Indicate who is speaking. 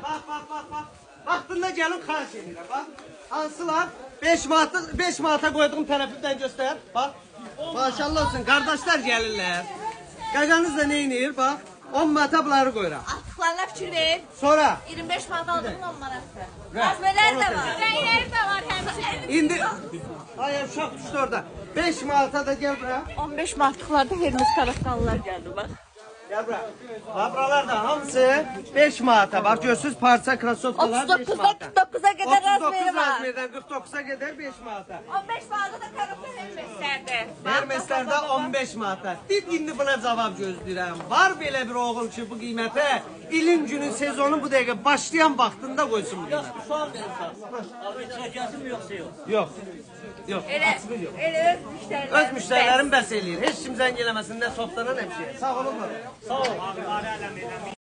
Speaker 1: Bax. Vaxtında gəlin xahiş edirəm, bax. Hansılar? 5 manata qoyduğum tərəfimdən göstər, bax. Maşallah olsun, qardaşlar gəlirlər. Qaqanız da neynir, bax. 10 manata bunları qoyuram.
Speaker 2: Artıqlarına fikir ver.
Speaker 1: Sonra?
Speaker 2: 25 manat aldığın 10 manatdır. Razmeler de var. Rəylər də var həmçinin.
Speaker 1: İndi... Ay, uşaq düşdü orada. 5 manata da gəl bura.
Speaker 2: 15 manatlıqlarda Hermes Karakallılar gəldi, bax.
Speaker 1: Gel bura. Buralar da hamısı 5 manata. Bak görürsünüz parça krasovkalar 5 manata.
Speaker 2: 39'a kadar
Speaker 1: 39
Speaker 2: razmeri var.
Speaker 1: razmerden 49'a kadar 5 manata.
Speaker 2: 15 manata da karablı Hermes'lerde.
Speaker 1: Hermes'lerde 15 manata. Indi buna cevap gözləyirəm. Var belə bir oğul ki bu qiymətə ilin günün sezonu bu dəqiqə başlayan vaxtında qoysun bu qiymətə.
Speaker 3: Sual verin sağ. Abi çəkəsi mi yoksa yok?
Speaker 1: Yok. Yok. Açığı yok.
Speaker 2: Elə öz müştərilərim.
Speaker 1: Öz müştərilərim bəs eləyir. Heç kim zəng eləməsin, nə soxdanan həmşiyə. Sağ olun.
Speaker 3: Sağ ol. Abi,